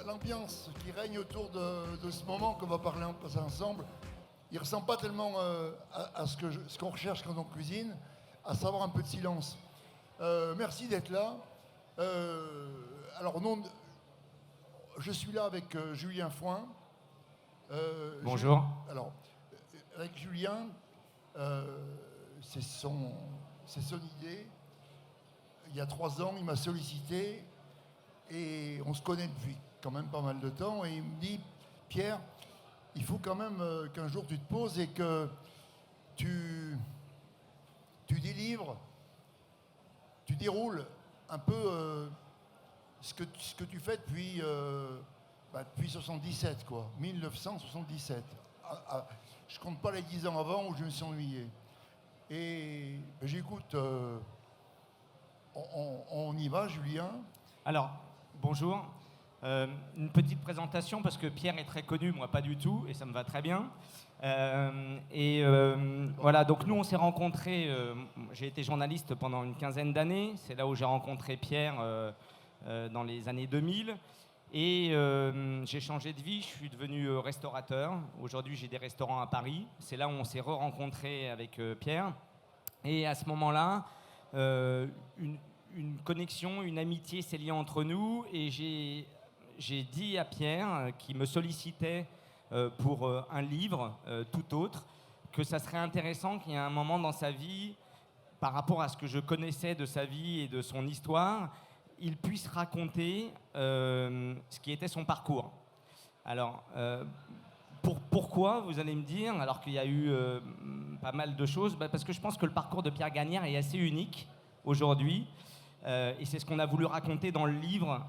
l'ambiance qui règne autour de ce moment qu'on va passer ensemble, il ne ressemble pas tellement à ce qu'on recherche quand on cuisine, à savoir un peu de silence. Merci d'être là. Alors, je suis là avec Julien Foin. Bonjour. Alors, avec Julien, c'est son idée. Il y a 3 ans, il m'a sollicité et on se connaît depuis quand même pas mal de temps. Et il me dit, Pierre, il faut quand même qu'un jour tu te poses et que tu délivres, tu déroules un peu ce que tu fais depuis 77, quoi, 1977. Je compte pas les 10 ans avant où je me suis ennuyé. Et j'écoute, on y va, Julien. Alors, bonjour. Une petite présentation parce que Pierre est très connu, moi pas du tout, et ça me va très bien. Voilà, donc nous on s'est rencontrés, j'ai été journaliste pendant une quinzaine d'années, c'est là où j'ai rencontré Pierre dans les années 2000. Et j'ai changé de vie, je suis devenu restaurateur. Aujourd'hui, j'ai des restaurants à Paris. C'est là où on s'est re-rencontrés avec Pierre. Et à ce moment-là, une connexion, une amitié s'est liée entre nous. Et j'ai dit à Pierre, qui me sollicitait pour un livre tout autre, que ça serait intéressant qu'il y ait un moment dans sa vie, par rapport à ce que je connaissais de sa vie et de son histoire, il puisse raconter ce qui était son parcours. Alors, pourquoi, vous allez me dire, alors qu'il y a eu pas mal de choses, parce que je pense que le parcours de Pierre Gagnère est assez unique aujourd'hui. Et c'est ce qu'on a voulu raconter dans le livre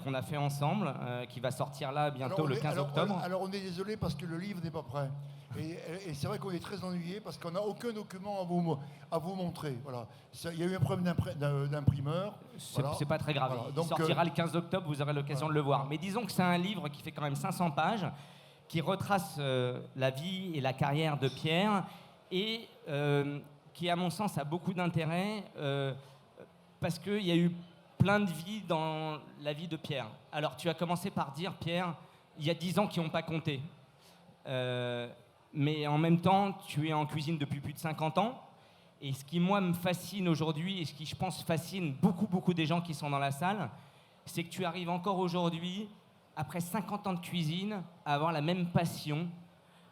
qu'on a fait ensemble, qui va sortir là bientôt le 15 octobre. Alors on est désolé parce que le livre n'est pas prêt. Et c'est vrai qu'on est très ennuyé parce qu'on n'a aucun document à vous montrer. Voilà. Il y a eu un problème d'imprimeur. Voilà. C'est pas très grave. Voilà. Donc, il sortira le 15 octobre, vous aurez l'occasion de le voir. Mais disons que c'est un livre qui fait quand même 500 pages, qui retrace la vie et la carrière de Pierre et qui, à mon sens, a beaucoup d'intérêt parce qu'il y a eu plein de vies dans la vie de Pierre. Alors, tu as commencé par dire, Pierre, il y a 10 ans qui n'ont pas compté. Mais en même temps, tu es en cuisine depuis plus de 50 ans. Et ce qui, moi, me fascine aujourd'hui, et ce qui, je pense, fascine beaucoup des gens qui sont dans la salle, c'est que tu arrives encore aujourd'hui, après 50 ans de cuisine, à avoir la même passion,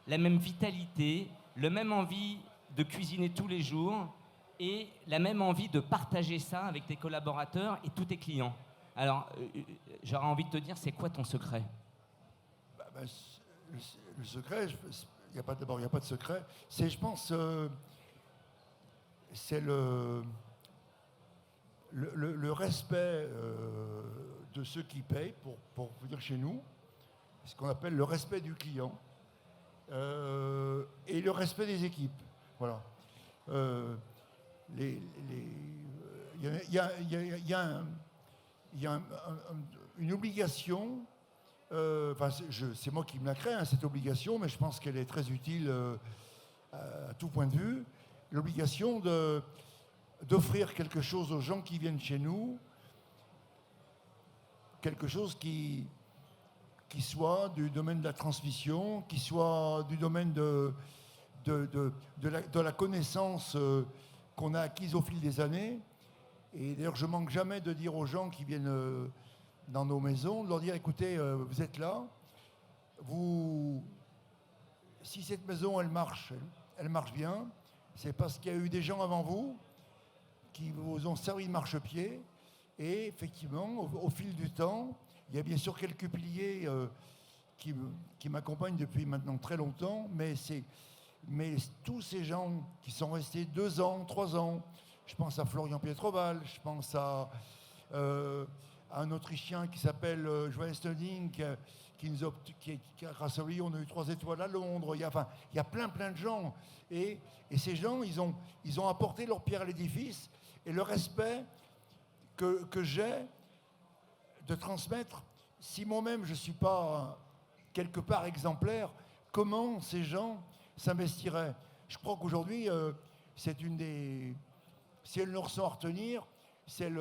la même vitalité, la même envie de cuisiner tous les jours et la même envie de partager ça avec tes collaborateurs et tous tes clients. Alors, j'aurais envie de te dire, c'est quoi ton secret ? Le secret, il n'y a pas de secret. C'est, je pense, c'est le respect de ceux qui payent pour venir chez nous, ce qu'on appelle le respect du client et le respect des équipes. Voilà. Il y a une obligation. C'est moi qui me la crée, cette obligation, mais je pense qu'elle est très utile à tout point de vue. L'obligation d'offrir quelque chose aux gens qui viennent chez nous, quelque chose qui soit du domaine de la transmission, qui soit du domaine de la connaissance qu'on a acquise au fil des années. Et d'ailleurs, je manque jamais de dire aux gens qui viennent dans nos maisons, de leur dire, écoutez, vous êtes là, si cette maison, elle marche bien, c'est parce qu'il y a eu des gens avant vous qui vous ont servi de marchepied, et effectivement, au fil du temps, il y a bien sûr quelques piliers qui m'accompagnent depuis maintenant très longtemps, mais tous ces gens qui sont restés 2 ans, 3 ans, je pense à Florian Pietroval, je pense à un Autrichien qui s'appelle Johannes Stöning, grâce à lui, on a eu 3 étoiles à Londres. Il y a plein de gens. Et ces gens, ils ont apporté leur pierre à l'édifice. Et le respect que j'ai de transmettre, si moi-même je ne suis pas quelque part exemplaire, comment ces gens s'investiraient ? Je crois qu'aujourd'hui, c'est si elles ne ressort à retenir, c'est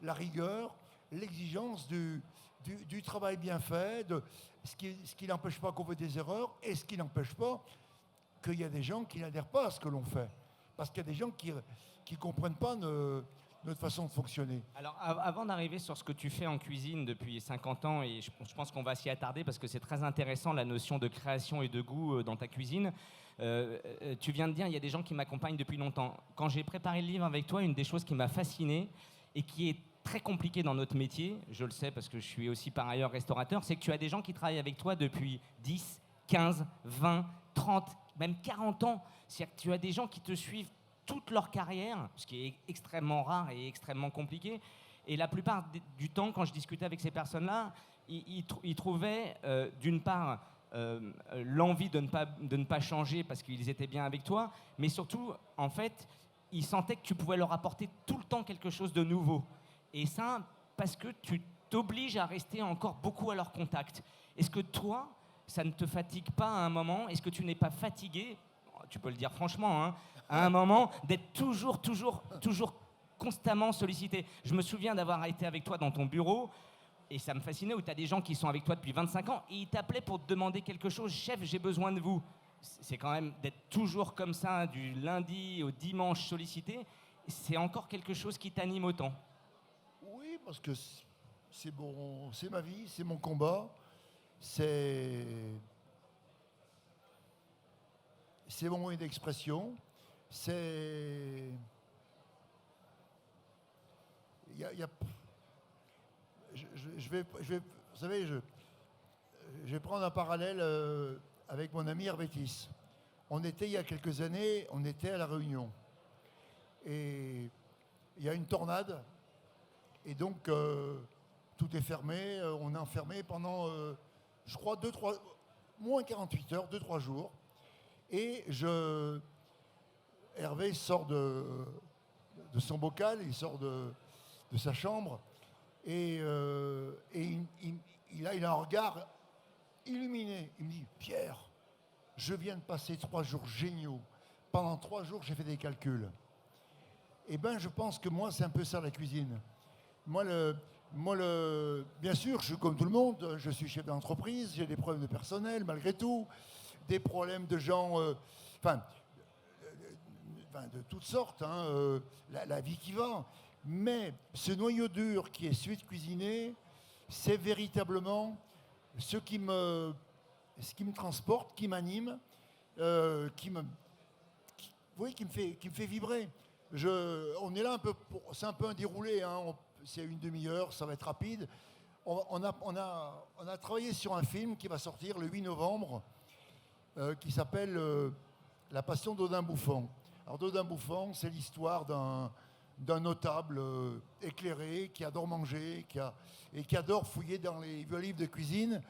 la rigueur, l'exigence du du travail bien fait, de ce qui n'empêche pas qu'on fait des erreurs et ce qui n'empêche pas qu'il y a des gens qui n'adhèrent pas à ce que l'on fait. Parce qu'il y a des gens qui ne comprennent pas notre façon de fonctionner. Alors, avant d'arriver sur ce que tu fais en cuisine depuis 50 ans, et je pense qu'on va s'y attarder parce que c'est très intéressant, la notion de création et de goût dans ta cuisine. Tu viens de dire, il y a des gens qui m'accompagnent depuis longtemps. Quand j'ai préparé le livre avec toi, une des choses qui m'a fasciné et qui est très compliquée dans notre métier, je le sais parce que je suis aussi par ailleurs restaurateur, c'est que tu as des gens qui travaillent avec toi depuis 10, 15, 20, 30, même 40 ans. C'est-à-dire que tu as des gens qui te suivent toute leur carrière, ce qui est extrêmement rare et extrêmement compliqué. Et la plupart du temps, quand je discutais avec ces personnes-là, ils trouvaient d'une part l'envie de ne pas changer parce qu'ils étaient bien avec toi, mais surtout, en fait, ils sentaient que tu pouvais leur apporter tout le temps quelque chose de nouveau. Et ça, parce que tu t'obliges à rester encore beaucoup à leur contact. Est-ce que toi, ça ne te fatigue pas à un moment? Est-ce que tu n'es pas fatigué, tu peux le dire franchement, hein, à un moment, d'être toujours constamment sollicité? Je me souviens d'avoir été avec toi dans ton bureau, et ça me fascinait, où tu as des gens qui sont avec toi depuis 25 ans, et ils t'appelaient pour te demander quelque chose. Chef, j'ai besoin de vous. C'est quand même d'être toujours comme ça, du lundi au dimanche sollicité, c'est encore quelque chose qui t'anime autant. Oui, parce que c'est ma vie, c'est mon combat, c'est mon moyen d'expression, c'est... Vous savez, je vais prendre un parallèle avec mon ami Hervétis. Il y a quelques années, on était à La Réunion. Et il y a une tornade. Et donc, tout est fermé. On est enfermé pendant, je crois, moins 48 heures, 2-3 jours. Et Hervé sort de son bocal, il sort de sa chambre. Et il a un regard illuminé. Il me dit, Pierre, je viens de passer 3 jours géniaux. Pendant 3 jours, j'ai fait des calculs. Eh bien, je pense que moi, c'est un peu ça la cuisine. Bien sûr, je suis comme tout le monde, je suis chef d'entreprise, j'ai des problèmes de personnel, malgré tout, des problèmes de gens, de toutes sortes, hein, la vie qui va. Mais ce noyau dur qui est celui de cuisiner, c'est véritablement ce qui me transporte, qui m'anime, qui me fait vibrer. On est là un peu, c'est un peu un déroulé, hein, c'est une demi-heure, ça va être rapide. On a travaillé sur un film qui va sortir le 8 novembre, qui s'appelle La Passion d'Odin Bouffant. Alors d'Odin Bouffant, c'est l'histoire d'un notable éclairé qui adore manger et qui adore fouiller dans les vieux livres de cuisine.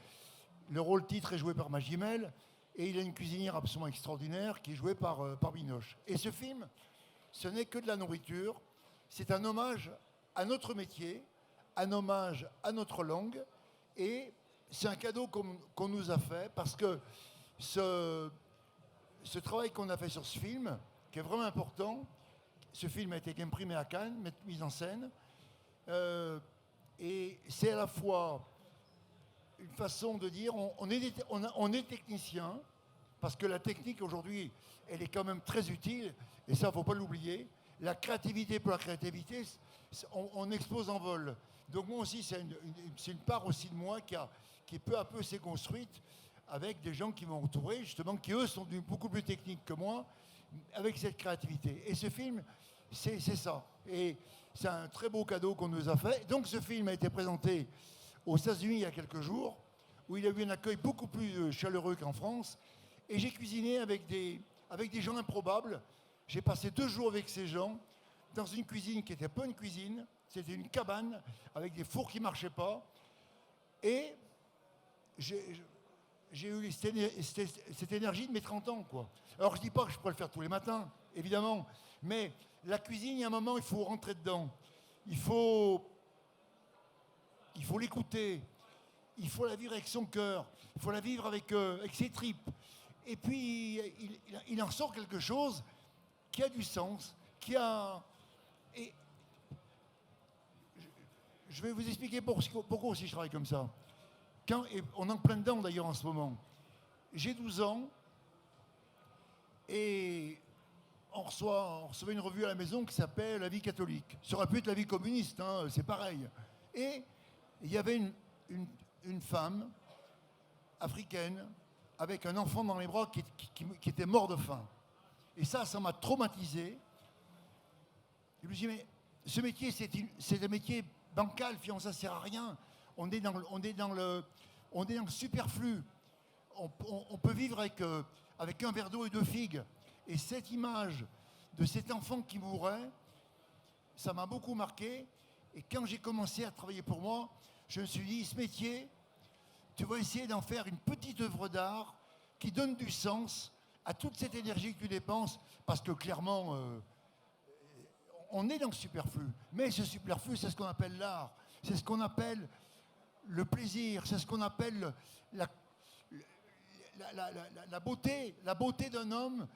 Le rôle titre est joué par Magimel et il a une cuisinière absolument extraordinaire qui est jouée par Binoche. Et ce film, ce n'est que de la nourriture, c'est un hommage à notre métier, un hommage à notre langue, et c'est un cadeau qu'on nous a fait parce que ce travail qu'on a fait sur ce film, qui est vraiment important, ce film a été imprimé à Cannes, mis en scène, et c'est à la fois une façon de dire, on est technicien, parce que la technique aujourd'hui, elle est quand même très utile, et ça, il ne faut pas l'oublier. La créativité pour la créativité, on explose en vol. Donc moi aussi, c'est une part aussi de moi qui peu à peu s'est construite avec des gens qui m'ont entouré, justement, qui eux sont beaucoup plus techniques que moi, avec cette créativité. Et ce film, c'est ça. Et c'est un très beau cadeau qu'on nous a fait. Donc ce film a été présenté aux États-Unis il y a quelques jours, où il a eu un accueil beaucoup plus chaleureux qu'en France. Et j'ai cuisiné avec des gens improbables. J'ai passé 2 jours avec ces gens dans une cuisine qui n'était pas une cuisine, c'était une cabane avec des fours qui ne marchaient pas. Et j'ai eu cette énergie de mes 30 ans, quoi. Alors je ne dis pas que je pourrais le faire tous les matins, évidemment, mais la cuisine, il y a un moment, il faut rentrer dedans. Il faut l'écouter, il faut la vivre avec son cœur, il faut la vivre avec ses tripes. Et puis, il en sort quelque chose qui a du sens, qui a... Et je vais vous expliquer pourquoi aussi je travaille comme ça. Et on est en plein dedans d'ailleurs en ce moment. J'ai 12 ans et on recevait une revue à la maison qui s'appelle La vie catholique. Ça aurait pu être La vie communiste, hein, c'est pareil. Et il y avait une femme africaine avec un enfant dans les bras qui était mort de faim. Et ça m'a traumatisé. Je me suis dit, mais ce métier, c'est un métier bancal, finalement, ça ne sert à rien. On est dans le superflu. On peut vivre avec un verre d'eau et 2 figues. Et cette image de cet enfant qui mourait, ça m'a beaucoup marqué. Et quand j'ai commencé à travailler pour moi, je me suis dit, ce métier, tu vas essayer d'en faire une petite œuvre d'art qui donne du sens à toute cette énergie que tu dépenses. Parce que clairement, on est dans le superflu. Mais ce superflu, c'est ce qu'on appelle l'art. C'est ce qu'on appelle le plaisir. C'est ce qu'on appelle la beauté d'un homme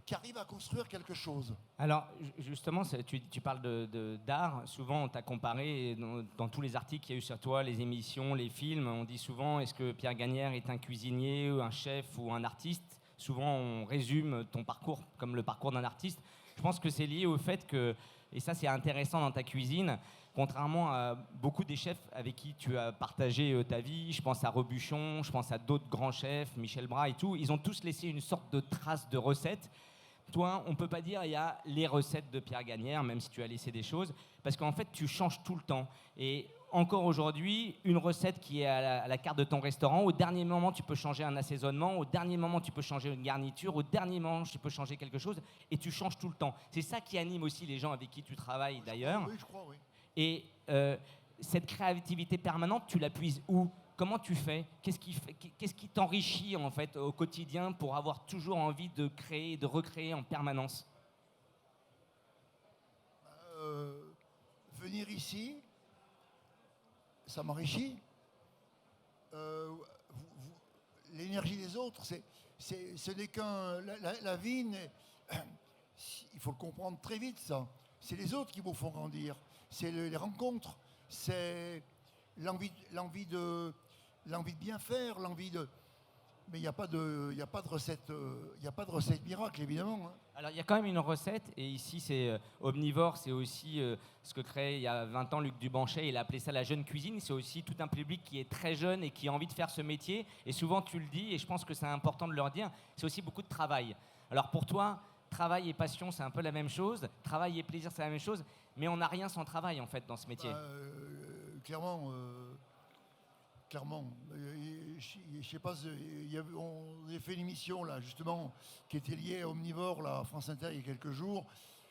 qui arrive à construire quelque chose. Alors, justement, tu parles d'art. Souvent, on t'a comparé, dans tous les articles qu'il y a eu sur toi, les émissions, les films, on dit souvent, est-ce que Pierre Gagnaire est un cuisinier, ou un chef ou un artiste? Souvent, on résume ton parcours comme le parcours d'un artiste. Je pense que c'est lié au fait que, et ça c'est intéressant dans ta cuisine, contrairement à beaucoup des chefs avec qui tu as partagé ta vie, je pense à Robuchon, je pense à d'autres grands chefs, Michel Bras et tout, ils ont tous laissé une sorte de trace de recette. Toi, on ne peut pas dire il y a les recettes de Pierre Gagnaire, même si tu as laissé des choses, parce qu'en fait, tu changes tout le temps. Et encore aujourd'hui, une recette qui est à la carte de ton restaurant, au dernier moment, tu peux changer un assaisonnement, au dernier moment, tu peux changer une garniture, au dernier moment, tu peux changer quelque chose, et tu changes tout le temps. C'est ça qui anime aussi les gens avec qui tu travailles, d'ailleurs. Oui, je crois, oui. Et cette créativité permanente, tu la puises où? Comment tu fais? Qu'est-ce qui t'enrichit en fait au quotidien pour avoir toujours envie de créer, de recréer en permanence? Venir ici, ça m'enrichit. L'énergie des autres, ce n'est qu'un... La vie, il faut le comprendre très vite, ça. C'est les autres qui vous font grandir. C'est les rencontres. C'est l'envie de bien faire, l'envie de... Mais il n'y a pas de recette miracle, évidemment. Hein. Alors, il y a quand même une recette, et ici, c'est omnivore, c'est aussi ce que créait il y a 20 ans Luc Dubanchet, il a appelé ça la jeune cuisine. C'est aussi tout un public qui est très jeune et qui a envie de faire ce métier. Et souvent, tu le dis, et je pense que c'est important de leur dire, c'est aussi beaucoup de travail. Alors, pour toi, travail et passion, c'est un peu la même chose. Travail et plaisir, c'est la même chose. Mais on n'a rien sans travail, en fait, dans ce métier. Clairement. Je sais pas, on a fait une émission là, justement, qui était liée à Omnivore, là, à France Inter, il y a quelques jours.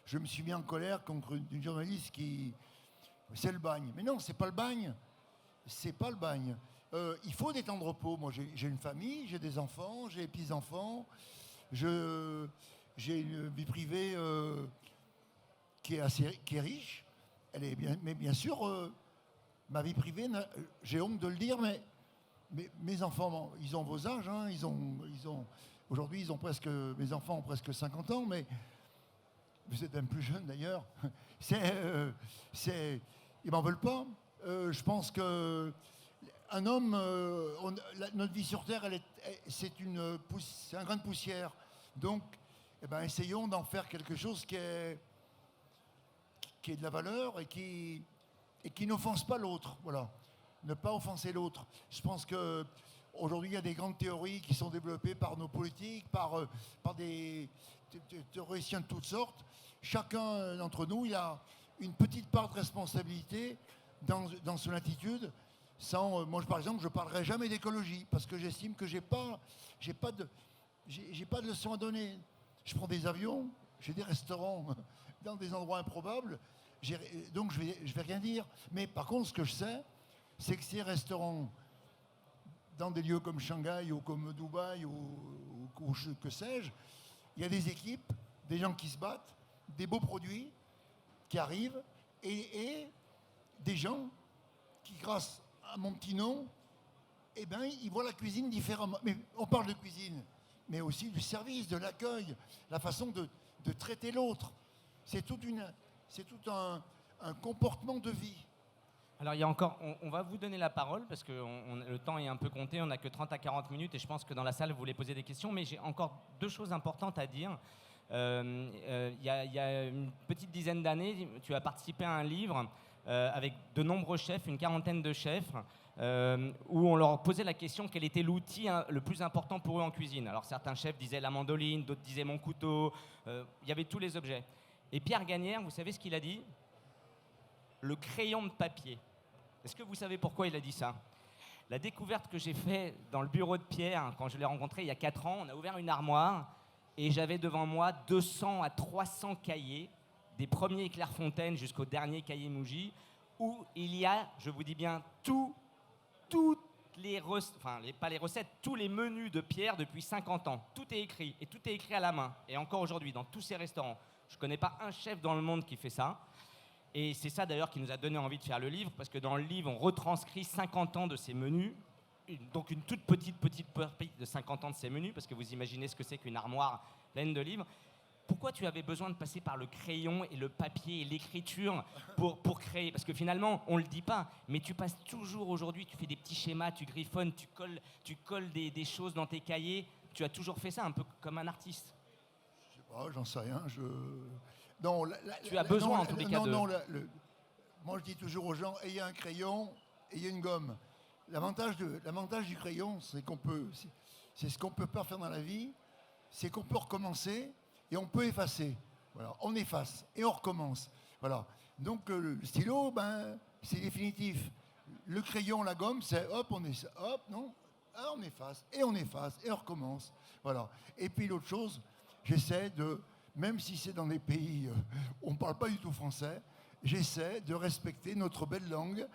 Je me suis mis en colère contre une journaliste qui... C'est le bagne. Mais non, c'est pas le bagne. C'est pas le bagne. Il faut des temps de repos. Moi, j'ai une famille, j'ai des enfants, j'ai des petits-enfants. J'ai une vie privée qui est riche. Elle est bien, mais bien sûr... Ma vie privée, j'ai honte de le dire, mais mes enfants, ils ont vos âges. Hein, aujourd'hui, mes enfants ont presque 50 ans, mais vous êtes même plus jeunes d'ailleurs. Ils m'en veulent pas. Je pense que un homme, notre vie sur Terre, c'est un grain de poussière. Donc, essayons d'en faire quelque chose qui est de la valeur et qui n'offense pas l'autre, voilà. Ne pas offenser l'autre. Je pense qu'aujourd'hui, il y a des grandes théories qui sont développées par nos politiques, par des théoriciens de toutes sortes. Chacun d'entre nous, il a une petite part de responsabilité dans son attitude. Moi, par exemple, je ne parlerai jamais d'écologie parce que j'estime que j'ai pas de leçon à donner. Je prends des avions, j'ai des restaurants dans des endroits improbables. Donc je vais rien dire. Mais par contre, ce que je sais, c'est que ces restaurants, dans des lieux comme Shanghai ou comme Dubaï ou que sais-je, il y a des équipes, des gens qui se battent, des beaux produits qui arrivent et des gens qui, grâce à mon petit nom, ils voient la cuisine différemment. Mais on parle de cuisine, mais aussi du service, de l'accueil, la façon de traiter l'autre. C'est tout un comportement de vie. Alors, il y a encore, on va vous donner la parole parce que le temps est un peu compté, on n'a que 30 à 40 minutes et je pense que dans la salle, vous voulez poser des questions, mais j'ai encore 2 choses importantes à dire. Il y a une petite dizaine d'années, tu as participé à un livre avec de nombreux chefs, une quarantaine de chefs, où on leur posait la question quel était l'outil le plus important pour eux en cuisine. Alors certains chefs disaient la mandoline, d'autres disaient mon couteau, il y avait tous les objets. Et Pierre Gagnère, vous savez ce qu'il a dit ? Le crayon de papier. Est-ce que vous savez pourquoi il a dit ça ? La découverte que j'ai faite dans le bureau de Pierre, quand je l'ai rencontré il y a 4 ans, on a ouvert une armoire et j'avais devant moi 200 à 300 cahiers, des premiers Clairefontaine jusqu'au dernier cahier Mougy, où il y a, je vous dis bien, toutes les recettes, enfin pas les recettes, tous les menus de Pierre depuis 50 ans. Tout est écrit, et tout est écrit à la main. Et encore aujourd'hui, dans tous ces restaurants. Je ne connais pas un chef dans le monde qui fait ça. Et c'est ça d'ailleurs qui nous a donné envie de faire le livre, parce que dans le livre, on retranscrit 50 ans de ces menus, donc une toute petite partie de 50 ans de ces menus, parce que vous imaginez ce que c'est qu'une armoire pleine de livres. Pourquoi tu avais besoin de passer par le crayon et le papier et l'écriture pour créer ? Parce que finalement, on ne le dit pas, mais tu passes toujours aujourd'hui, tu fais des petits schémas, tu griffonnes, tu colles des choses dans tes cahiers. Tu as toujours fait ça, un peu comme un artiste. Je sais pas, j'en sais rien. Non, tu as besoin en tous les cas de... Moi, je dis toujours aux gens, ayez un crayon, ayez une gomme. L'avantage du crayon, c'est ce qu'on peut pas faire dans la vie, c'est qu'on peut recommencer et on peut effacer. Voilà, on efface et on recommence. Voilà. Donc le stylo, c'est définitif. Le crayon, la gomme, c'est hop, on efface et on recommence. Voilà. Et puis l'autre chose, j'essaie de, même si c'est dans des pays où on ne parle pas du tout français, j'essaie de respecter notre belle langue.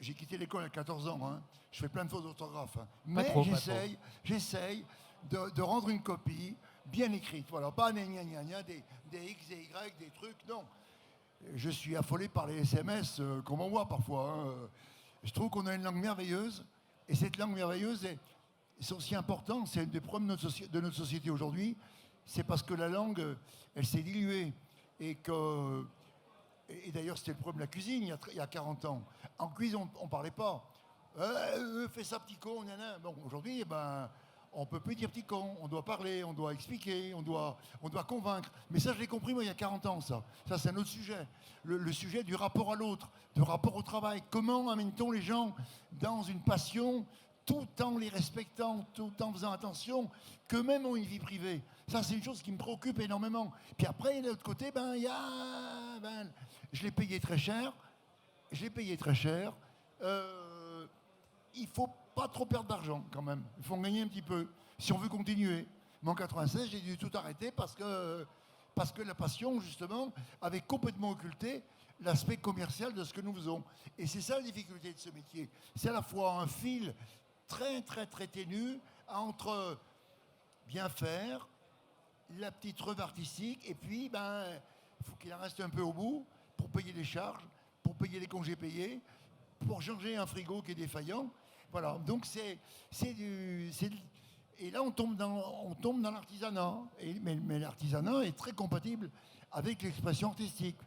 J'ai quitté l'école à 14 ans, hein. Je fais plein de fautes d'orthographe. Hein. Mais j'essaye de rendre une copie bien écrite. Voilà, pas des X, des Y, des trucs, non. Je suis affolé par les SMS qu'on m'envoie parfois. Hein. Je trouve qu'on a une langue merveilleuse, et cette langue merveilleuse est aussi importante, c'est une des problèmes de notre société aujourd'hui, c'est parce que la langue, elle s'est diluée, et d'ailleurs c'était le problème de la cuisine il y a 40 ans. En cuisine, on ne parlait pas. Fais ça petit con, nanana. Bon, aujourd'hui, on peut plus dire petit con, on doit parler, on doit expliquer, on doit convaincre. Mais ça, je l'ai compris, moi, il y a 40 ans, ça. Ça, c'est un autre sujet. Le sujet du rapport à l'autre, du rapport au travail. Comment amène-t-on les gens dans une passion tout en les respectant, tout en faisant attention qu'eux-mêmes ont une vie privée. Ça, c'est une chose qui me préoccupe énormément. Puis après, de l'autre côté, je l'ai payé très cher. Il faut pas trop perdre d'argent quand même. Il faut en gagner un petit peu si on veut continuer. Mais en 96, j'ai dû tout arrêter parce que la passion, justement, avait complètement occulté l'aspect commercial de ce que nous faisons. Et c'est ça la difficulté de ce métier. C'est à la fois un fil très, très, très ténu entre bien faire, la petite rêve artistique, et puis, il faut qu'il en reste un peu au bout pour payer les charges, pour payer les congés payés, pour changer un frigo qui est défaillant. Voilà, donc et là on tombe dans l'artisanat, mais l'artisanat est très compatible avec l'expression artistique.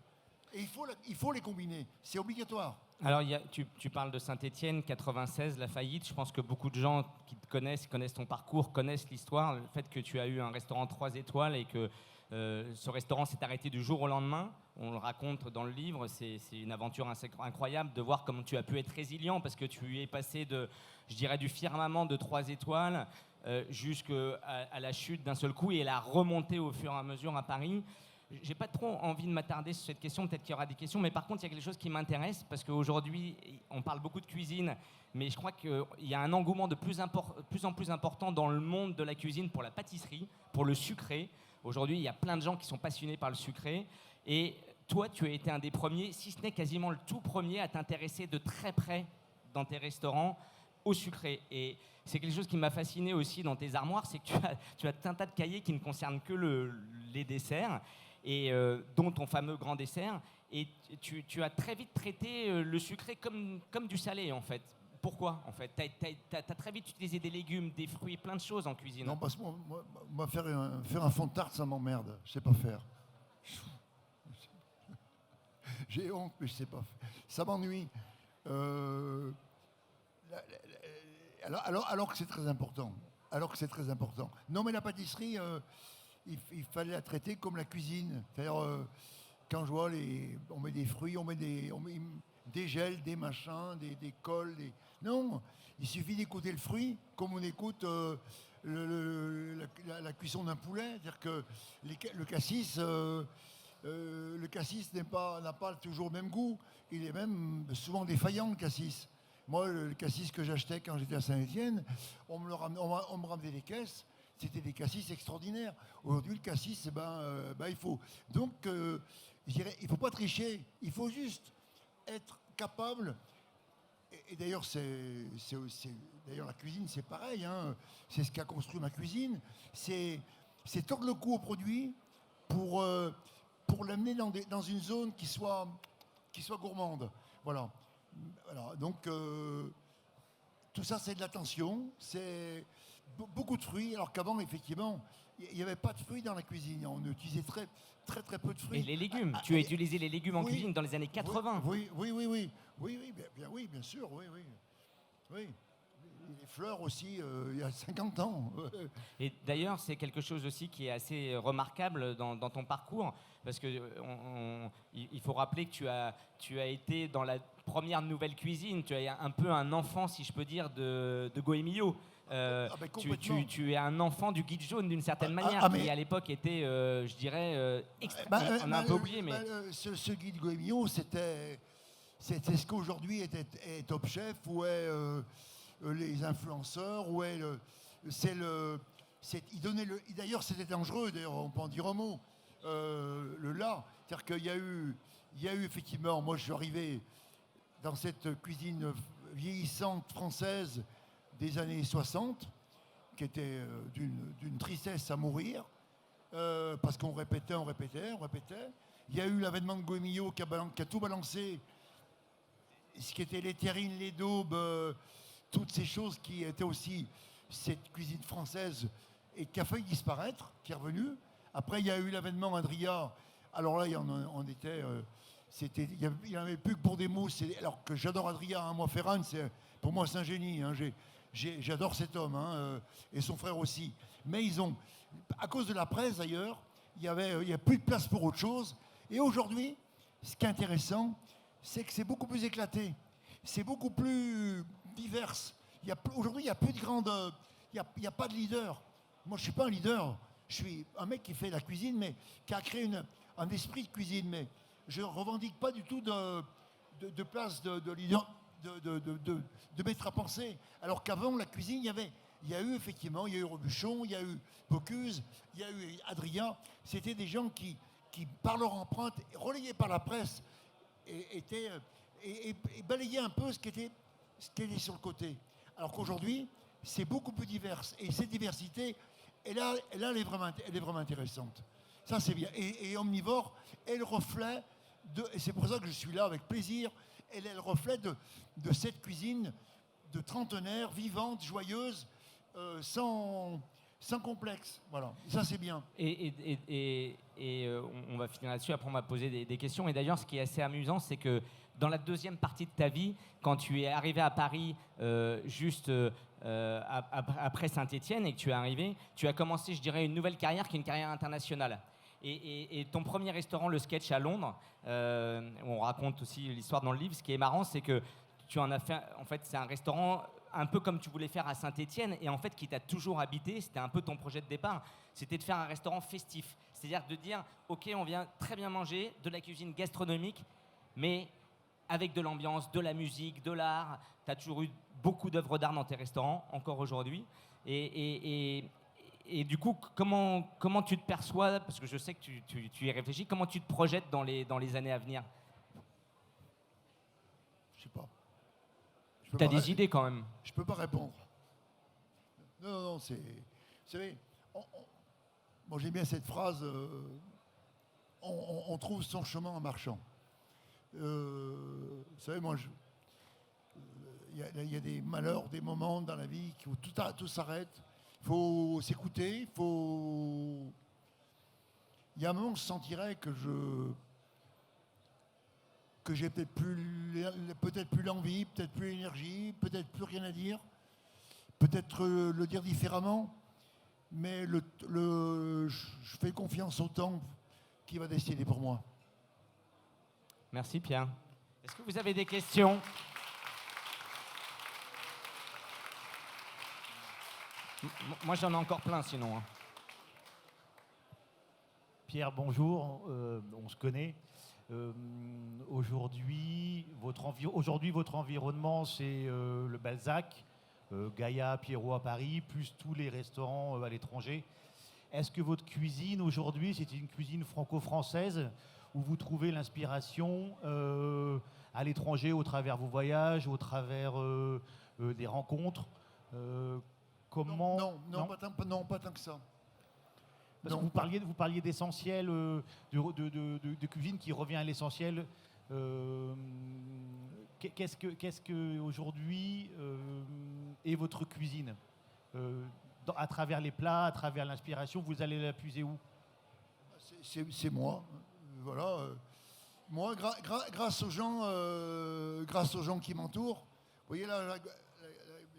Et il faut les combiner, c'est obligatoire. Alors tu parles de Saint-Étienne, 96, la faillite. Je pense que beaucoup de gens qui te connaissent ton parcours, connaissent l'histoire, le fait que tu as eu un restaurant 3 étoiles et que ce restaurant s'est arrêté du jour au lendemain. On le raconte dans le livre, c'est une aventure incroyable de voir comment tu as pu être résilient, parce que tu es passé du firmament de 3 étoiles jusqu'à la chute d'un seul coup et la remontée au fur et à mesure à Paris. J'ai pas trop envie de m'attarder sur cette question, peut-être qu'il y aura des questions, mais par contre, il y a quelque chose qui m'intéresse, parce qu'aujourd'hui, on parle beaucoup de cuisine, mais je crois qu'il y a un engouement de plus en plus important dans le monde de la cuisine pour la pâtisserie, pour le sucré. Aujourd'hui, il y a plein de gens qui sont passionnés par le sucré, et toi, tu as été un des premiers, si ce n'est quasiment le tout premier, à t'intéresser de très près dans tes restaurants au sucré. Et c'est quelque chose qui m'a fasciné aussi dans tes armoires, c'est que tu as un tas de cahiers qui ne concernent que les desserts, et dont ton fameux grand dessert, et tu as très vite traité le sucré comme du salé, en fait. Pourquoi, en fait ? T'as très vite utilisé des légumes, des fruits, plein de choses en cuisine. Non, parce que moi faire un fond de tarte, ça m'emmerde. Je sais pas faire. J'ai honte, mais je sais pas faire. Ça m'ennuie. Euh, alors que c'est très important. Alors que c'est très important. Non, mais la pâtisserie, il fallait la traiter comme la cuisine. C'est-à-dire, quand je vois on met des fruits, on met des gels, des machins, des cols. Non, il suffit d'écouter le fruit comme on écoute la cuisson d'un poulet. C'est-à-dire que le cassis n'a pas toujours le même goût. Il est même souvent défaillant, le cassis. Moi, le cassis que j'achetais quand j'étais à Saint-Étienne, on me ramenait des caisses. C'était des cassis extraordinaires. Aujourd'hui, le cassis, il faut. Donc, je dirais, il ne faut pas tricher. Il faut juste être capable. Et d'ailleurs, d'ailleurs, la cuisine, c'est pareil. Hein. C'est ce qui a construit ma cuisine. C'est tordre le cou au produit pour l'amener dans une zone qui soit gourmande. Voilà. Donc, tout ça, c'est de l'attention. C'est beaucoup de fruits, alors qu'avant, effectivement, il n'y avait pas de fruits dans la cuisine. On utilisait très, très, très peu de fruits. Et les légumes. Tu as utilisé les légumes en cuisine dans les années 80. Oui, bien sûr, oui. Les fleurs aussi, il y a 50 ans. Et d'ailleurs, c'est quelque chose aussi qui est assez remarquable dans ton parcours, parce que il faut rappeler que tu as été dans la première nouvelle cuisine, tu es un peu un enfant, si je peux dire, de Goemio. Tu es un enfant du guide jaune d'une certaine manière, qui à l'époque était, je dirais, on a un peu oublié, mais... Ce guide Goemio, c'est ce qu'aujourd'hui est Top Chef, ou est... les influenceurs, d'ailleurs c'était dangereux, d'ailleurs on peut en dire un mot, c'est-à-dire qu'il y a eu effectivement, moi je suis arrivé dans cette cuisine vieillissante française des années 60, qui était d'une tristesse à mourir, parce qu'on répétait. Il y a eu l'avènement de Goemio qui a tout balancé, ce qui était les terrines, les daubes, toutes ces choses qui étaient aussi cette cuisine française et qui a failli disparaître, qui est revenue. Après, il y a eu l'avènement Adria. Alors là, il n'y en avait plus que pour des mots. Alors que j'adore Adria, hein, moi, Ferran, pour moi, c'est un génie. Hein, j'adore cet homme, hein, et son frère aussi. Mais à cause de la presse d'ailleurs, il y a plus de place pour autre chose. Et aujourd'hui, ce qui est intéressant, c'est que c'est beaucoup plus éclaté. C'est beaucoup plus diverses. Aujourd'hui, il n'y a plus de grandes... Il n'y a pas de leader. Moi, je ne suis pas un leader. Je suis un mec qui fait la cuisine, mais qui a créé un esprit de cuisine. Mais je ne revendique pas du tout de place de leader, de maître à penser. Alors qu'avant, la cuisine, il y a eu Robuchon, il y a eu Bocuse, il y a eu Adrien. C'était des gens qui par leur empreinte, relayés par la presse, et balayaient un peu ce qui était sur le côté. Alors qu'aujourd'hui, c'est beaucoup plus divers. Et cette diversité, elle est vraiment intéressante. Ça, c'est bien. Et Omnivore est le reflet et c'est pour ça que je suis là avec plaisir, elle est le reflet de cette cuisine de trentenaire, vivante, joyeuse, sans complexe. Voilà, ça c'est bien. On va finir là-dessus, après on va poser des questions. Et d'ailleurs, ce qui est assez amusant, c'est que dans la deuxième partie de ta vie, quand tu es arrivé à Paris, après Saint-Étienne, et que tu es arrivé, tu as commencé, je dirais, une nouvelle carrière qui est une carrière internationale. Et ton premier restaurant, le Sketch à Londres, on raconte aussi l'histoire dans le livre. Ce qui est marrant, c'est que tu en as fait, en fait, c'est un restaurant un peu comme tu voulais faire à Saint-Étienne, et en fait qui t'a toujours habité. C'était un peu ton projet de départ, c'était de faire un restaurant festif, c'est-à-dire de dire ok, on vient très bien manger, de la cuisine gastronomique, mais avec de l'ambiance, de la musique, de l'art. Tu as toujours eu beaucoup d'œuvres d'art dans tes restaurants, encore aujourd'hui. Et du coup, comment tu te perçois, parce que je sais que tu y réfléchis, comment tu te projettes dans les années à venir? Je sais pas. T'as des idées quand même. Je peux pas répondre. Non, c'est... Vous savez, moi j'aime bien cette phrase, on trouve son chemin en marchant. Vous savez, moi, il y a des malheurs, des moments dans la vie où tout s'arrête. Il faut s'écouter, il y a un moment où je sentirais que que j'ai peut-être plus l'envie, peut-être plus l'énergie, peut-être plus rien à dire, peut-être le dire différemment, mais je fais confiance au temps qui va décider pour moi. Merci Pierre. Est-ce que vous avez des questions? Moi j'en ai encore plein sinon. Pierre, bonjour, on se connaît. Aujourd'hui, votre environnement, c'est le Balzac, Gaïa, Pierrot à Paris, plus tous les restaurants à l'étranger. Est-ce que votre cuisine aujourd'hui, c'est une cuisine franco-française où vous trouvez l'inspiration à l'étranger au travers vos voyages, au travers des rencontres comment... Non, pas tant que ça. Parce que vous parliez d'essentiel, de cuisine qui revient à l'essentiel. Qu'est-ce que aujourd'hui est votre cuisine à travers les plats, à travers l'inspiration, vous allez la puiser où? C'est moi. Voilà. Moi, grâce aux gens qui m'entourent. Vous voyez là,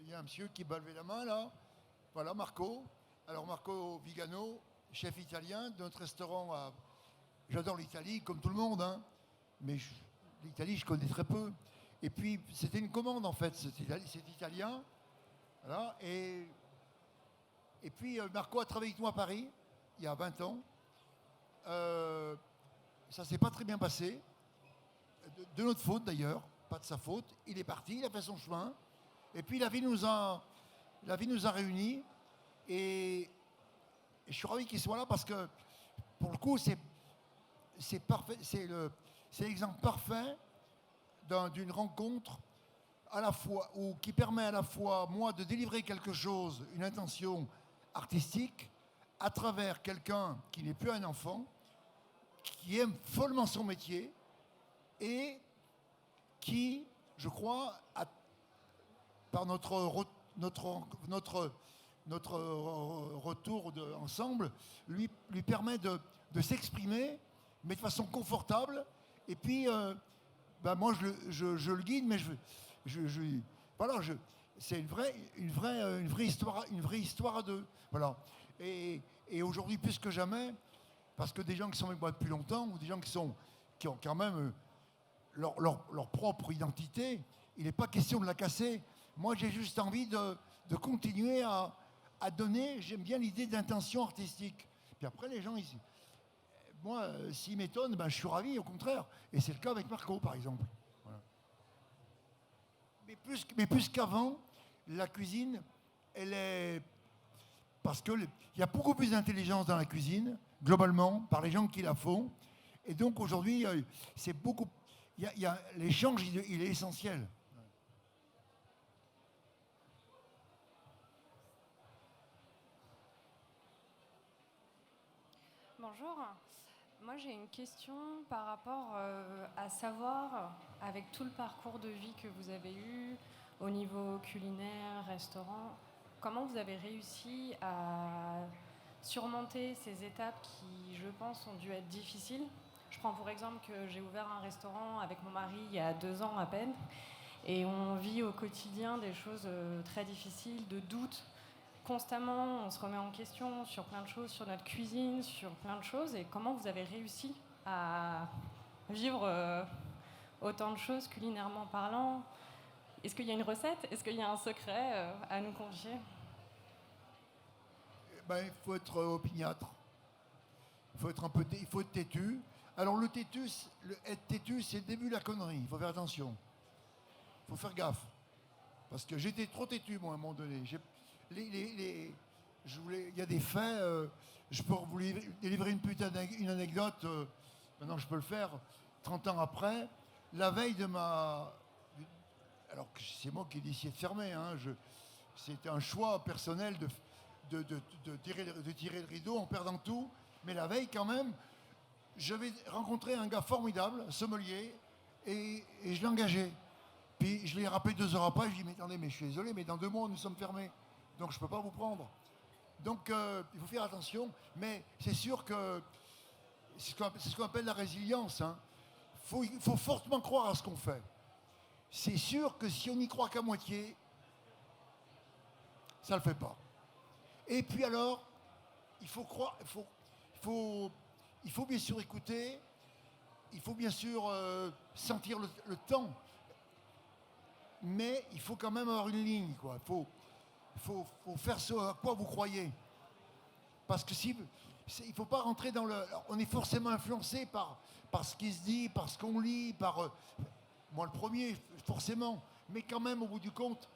il y a un monsieur qui va lever la main là. Voilà, Marco. Alors Marco Vigano, chef italien de notre restaurant. J'adore l'Italie, comme tout le monde, hein. Mais l'Italie, je connais très peu. Et puis, c'était une commande, en fait, cet italien. Voilà. Et puis, Marco a travaillé avec nous à Paris, il y a 20 ans. Ça s'est pas très bien passé. De notre faute, d'ailleurs. Pas de sa faute. Il est parti, il a fait son chemin. Et puis, la vie nous a réunis. Et je suis ravi qu'il soit là parce que, pour le coup, c'est parfait. C'est l'exemple parfait d'une rencontre à la fois qui permet à la fois moi de délivrer quelque chose, une intention artistique, à travers quelqu'un qui n'est plus un enfant, qui aime follement son métier et qui, je crois, par notre retour ensemble, lui permet de s'exprimer, mais de façon confortable. Et puis, moi, je le guide, mais c'est une vraie histoire à deux. Voilà. Et aujourd'hui, plus que jamais, parce que des gens qui sont avec moi depuis longtemps, ou des gens qui ont quand même leur propre identité, il n'est pas question de la casser. Moi, j'ai juste envie de continuer à donner, j'aime bien l'idée d'intention artistique. Puis après, les gens, moi, s'ils m'étonnent, je suis ravi, au contraire. Et c'est le cas avec Marco, par exemple. Voilà. Mais plus qu'avant, la cuisine, elle est... Parce qu'il y a beaucoup plus d'intelligence dans la cuisine, globalement, par les gens qui la font. Et donc, aujourd'hui, c'est beaucoup... l'échange, il est essentiel. Bonjour. Moi, j'ai une question par rapport à savoir, avec tout le parcours de vie que vous avez eu, au niveau culinaire, restaurant, comment vous avez réussi à surmonter ces étapes qui, je pense, ont dû être difficiles. Je prends pour exemple que j'ai ouvert un restaurant avec mon mari il y a 2 ans à peine, et on vit au quotidien des choses très difficiles, de doutes. Constamment, on se remet en question sur plein de choses, sur notre cuisine, sur plein de choses. Et comment vous avez réussi à vivre autant de choses culinairement parlant? Est-ce qu'il y a une recette? Est-ce qu'il y a un secret à nous confier? Il faut être opiniâtre. Il faut être têtu. Alors être têtu, c'est le début de la connerie. Il faut faire attention. Il faut faire gaffe. Parce que j'étais trop têtu, moi, à un moment donné. Il y a des faits, je peux vous délivrer une anecdote, maintenant je peux le faire, 30 ans après, la veille de alors que c'est moi qui ai décidé de fermer, hein, c'était un choix personnel de tirer le rideau en perdant tout, mais la veille quand même, j'avais rencontré un gars formidable, un sommelier, et je l'ai engagé. Puis je l'ai rappelé 2 heures après, je lui ai dit, mais attendez, mais je suis désolé, mais dans 2 mois nous sommes fermés. Donc je ne peux pas vous prendre. Donc il faut faire attention, mais c'est sûr que c'est ce qu'on appelle la résilience. Hein. il faut fortement croire à ce qu'on fait. C'est sûr que si on n'y croit qu'à moitié, ça ne le fait pas. Et puis alors, il faut croire, il faut bien sûr écouter, il faut bien sûr sentir le temps, mais il faut quand même avoir une ligne, quoi. Faut faire ce à quoi vous croyez. Parce que il ne faut pas rentrer dans le... On est forcément influencé par ce qui se dit, par ce qu'on lit, par... moi le premier, forcément. Mais quand même, au bout du compte,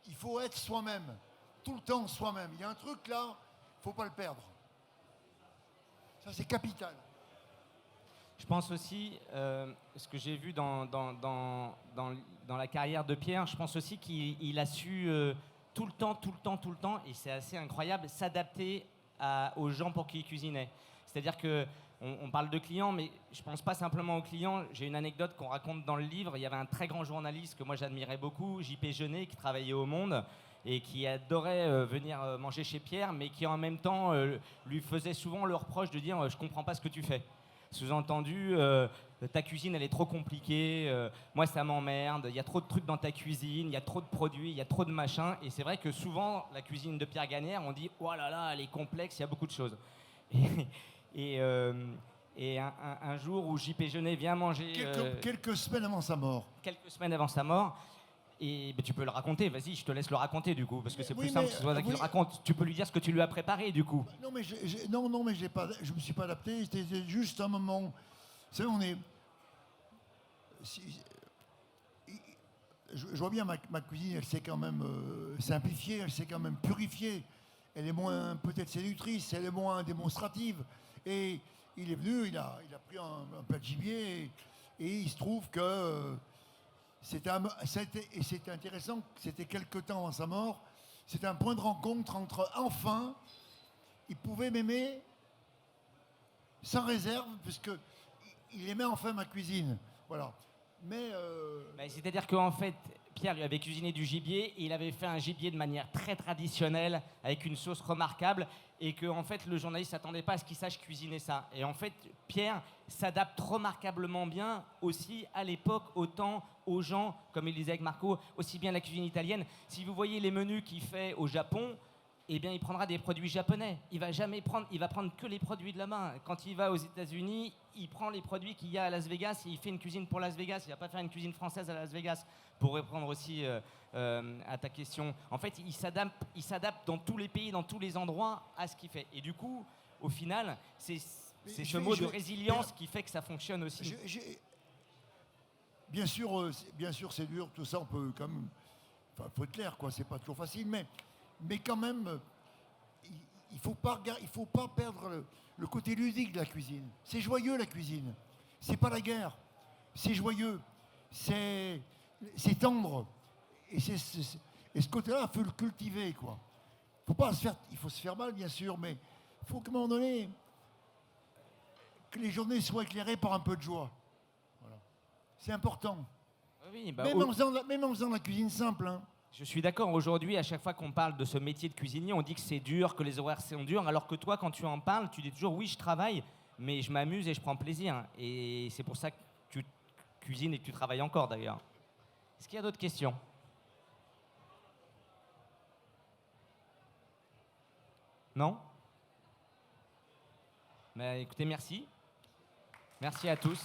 il faut être soi-même. Tout le temps soi-même. Il y a un truc là, il ne faut pas le perdre. Ça, c'est capital. Je pense aussi, ce que j'ai vu dans la carrière de Pierre, je pense aussi qu'il a su tout le temps, et c'est assez incroyable, s'adapter aux gens pour qui il cuisinait. C'est-à-dire qu'on parle de clients, mais je ne pense pas simplement aux clients. J'ai une anecdote qu'on raconte dans le livre. Il y avait un très grand journaliste que moi j'admirais beaucoup, J.P. Jeunet, qui travaillait au Monde et qui adorait venir manger chez Pierre, mais qui en même temps lui faisait souvent le reproche de dire « je ne comprends pas ce que tu fais ». Sous-entendu, ta cuisine elle est trop compliquée, moi ça m'emmerde, il y a trop de trucs dans ta cuisine, il y a trop de produits, il y a trop de machins. Et c'est vrai que souvent, la cuisine de Pierre Gagnère, on dit « oh là là, elle est complexe, il y a beaucoup de choses ». Et un jour où J.P. Jeunet vient manger... Quelques semaines avant sa mort. Quelques semaines avant sa mort. Et tu peux le raconter, vas-y, je te laisse le raconter du coup, parce que c'est plus simple que ce soit toi qui le raconte. Tu peux lui dire ce que tu lui as préparé du coup. Non, mais je me suis pas adapté, c'était juste un moment. Vous savez, on est. Je vois bien ma cuisine, elle s'est quand même simplifiée, elle s'est quand même purifiée. Elle est moins peut-être séductrice, elle est moins démonstrative. Et il est venu, il a pris un plat de gibier, et il se trouve que. C'était intéressant, c'était quelque temps avant sa mort, c'était un point de rencontre entre, enfin, il pouvait m'aimer sans réserve, puisqu'il aimait enfin ma cuisine. Voilà. Mais c'est-à-dire qu'en fait, Pierre lui avait cuisiné du gibier, et il avait fait un gibier de manière très traditionnelle, avec une sauce remarquable, et que en fait, le journaliste ne s'attendait pas à ce qu'il sache cuisiner ça. Et en fait, Pierre s'adapte remarquablement bien aussi à l'époque, autant aux gens, comme il disait avec Marco, aussi bien la cuisine italienne. Si vous voyez les menus qu'il fait au Japon, eh bien, il prendra des produits japonais. Il va prendre que les produits de là-bas. Quand il va aux États-Unis, il prend les produits qu'il y a à Las Vegas et il fait une cuisine pour Las Vegas. Il va pas faire une cuisine française à Las Vegas. Pour répondre aussi à ta question, en fait, il s'adapte dans tous les pays, dans tous les endroits à ce qu'il fait. Et du coup, au final, c'est ce mot de résilience qui fait que ça fonctionne aussi. Bien sûr, c'est dur, tout ça, on peut quand même... Enfin, faut être clair, quoi, c'est pas toujours facile, mais quand même, il faut pas perdre le côté ludique de la cuisine. C'est joyeux, la cuisine. C'est pas la guerre. C'est joyeux. C'est tendre. Et ce côté-là, il faut le cultiver, quoi. Il faut se faire mal, bien sûr, mais il faut qu'à un moment donné, que les journées soient éclairées par un peu de joie. Voilà. C'est important. Oui, même en faisant de la cuisine simple, hein. Je suis d'accord. Aujourd'hui, à chaque fois qu'on parle de ce métier de cuisinier, on dit que c'est dur, que les horaires sont durs, alors que toi, quand tu en parles, tu dis toujours oui, je travaille, mais je m'amuse et je prends plaisir. Et c'est pour ça que tu cuisines et que tu travailles encore, d'ailleurs. Est-ce qu'il y a d'autres questions ? Non ? Mais écoutez, merci. Merci à tous.